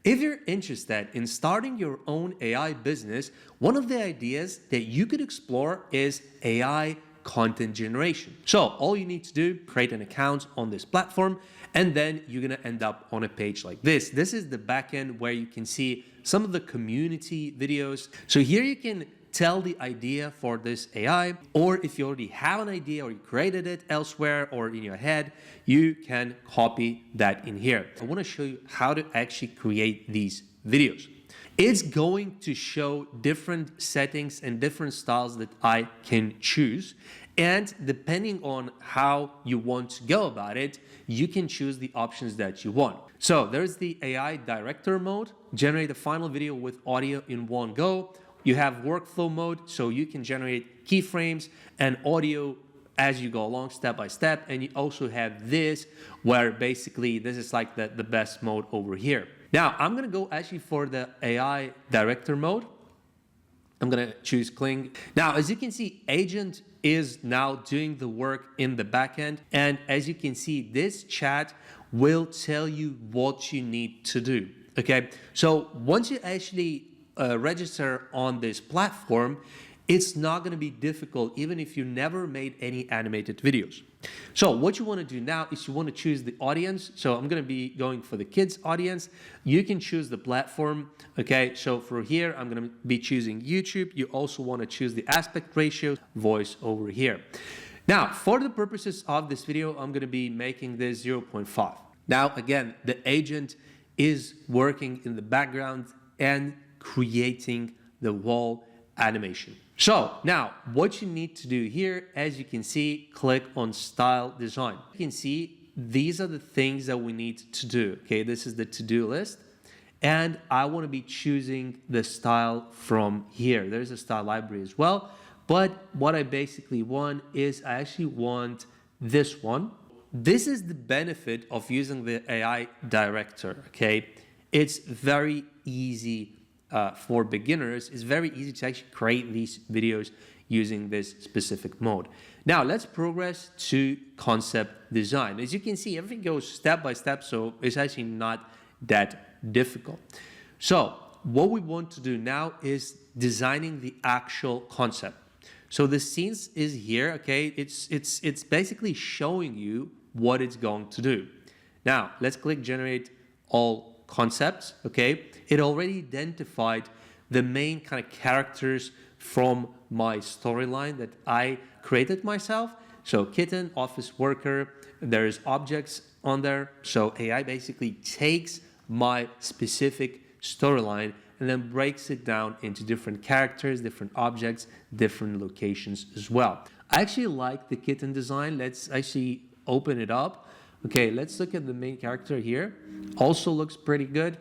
If you're interested in starting your own AI business, one of the ideas that you could explore is AI content generation. So all you need to do, create an account on this platform, and then you're gonna end up on a page like this. This is the backend where you can see some of the community videos. So here you can tell the idea for this AI, or if you already have an idea or you created it elsewhere or in your head, you can copy that in here. I want to show you how to actually create these videos. It's going to show different settings and different styles that I can choose. And depending on how you want to go about it, you can choose the options that you want. So there's the AI director mode, generate a final video with audio in one go. You have workflow mode, so you can generate keyframes and audio as you go along step by step. And you also have this, where basically this is like the best mode over here. Now, I'm gonna go actually for the AI director mode. I'm gonna choose Kling. Now, as you can see, Agent is now doing the work in the backend. And as you can see, this chat will tell you what you need to do, okay? So once you actually register on this platform, it's not going to be difficult even if you never made any animated videos. So what you want to do now is you want to choose the audience. So I'm going to be going for the kids audience. You can choose the platform. Okay, so for here, I'm going to be choosing YouTube. You also want to choose the aspect ratio, voice over here. Now, for the purposes of this video, I'm going to be making this 0.5. Now, again, the agent is working in the background and creating the wall animation. So now what you need to do here, as you can see, click on style design. You can see these are the things that we need to do. Okay, this is the to-do list. And I want to be choosing the style from here. There's a style library as well. But what I basically want is I actually want this one. This is the benefit of using the AI director. Okay, it's very easy for beginners. It's very easy to actually create these videos using this specific mode. Now let's progress to concept design. As you can see, everything goes step by step, so it's actually not that difficult. So what we want to do now is designing the actual concept. So the scenes is here, okay? It's basically showing you what it's going to do. Now let's click generate all concepts, okay? It already identified the main kind of characters from my storyline that I created myself. So kitten, office worker, there's objects on there. So AI basically takes my specific storyline and then breaks it down into different characters, different objects, different locations as well. I actually like the kitten design. Let's actually open it up. Okay, let's look at the main character here. Also looks pretty good.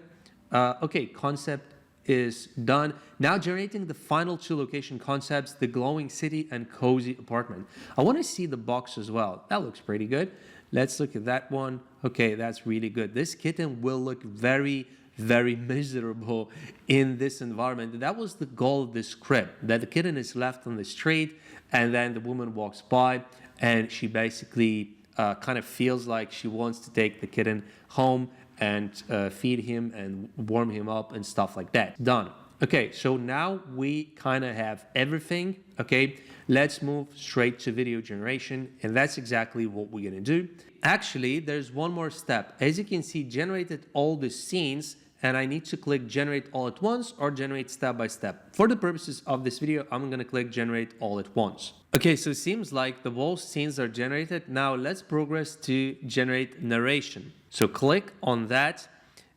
Okay, concept is done. Now generating the final two location concepts, the glowing city and cozy apartment. I want to see the box as well. That looks pretty good. Let's look at that one. Okay, that's really good. This kitten will look very, very miserable in this environment. That was the goal of this script, that the kitten is left on the street and then the woman walks by and she basically kind of feels like she wants to take the kitten home and feed him and warm him up and stuff like that. Done. Okay, so now we kind of have everything. Okay, let's move straight to video generation, and that's exactly what we're gonna do. Actually, there's one more step. As you can see, generated all the scenes, and I need to click generate all at once or generate step by step. For the purposes of this video, I'm gonna click generate all at once. Okay, so it seems like the whole scenes are generated. Now let's progress to generate narration. So click on that,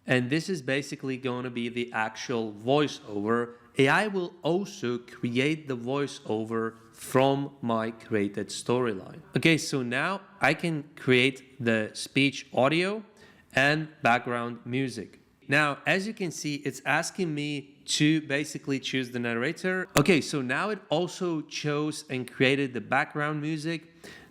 and this is basically going to be the actual voiceover. AI will also create the voiceover from my created storyline. Okay, so now I can create the speech audio and background music. Now, as you can see, it's asking me to basically choose the narrator. Okay, so now it also chose and created the background music.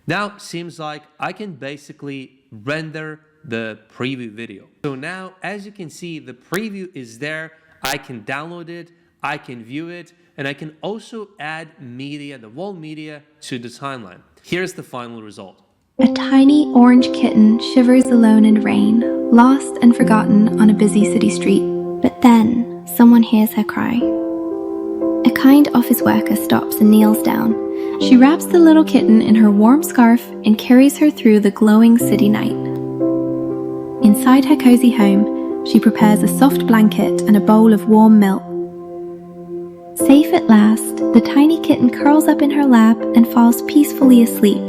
Now, seems like I can basically render the preview video. So now, as you can see, the preview is there. I can download it, I can view it, and I can also add media, the wall media, to the timeline. Here's the final result. A tiny orange kitten shivers alone in rain, lost and forgotten on a busy city street. But then, someone hears her cry. A kind office worker stops and kneels down. She wraps the little kitten in her warm scarf and carries her through the glowing city night. Inside her cozy home, she prepares a soft blanket and a bowl of warm milk. Safe at last, the tiny kitten curls up in her lap and falls peacefully asleep.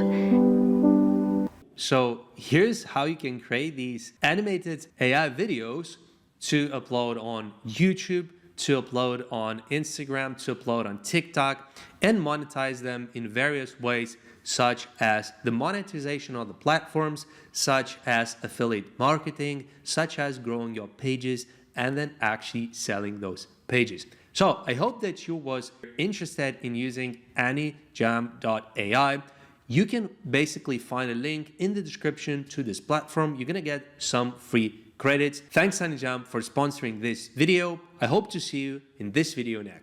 So here's how you can create these animated AI videos to upload on YouTube, to upload on Instagram, to upload on TikTok, and monetize them in various ways, such as the monetization of the platforms, such as affiliate marketing, such as growing your pages, and then actually selling those pages. So I hope that you was interested in using Anijam.ai. You can basically find a link in the description to this platform. You're gonna get some free credits. Thanks Anijam for sponsoring this video. I hope to see you in this video next.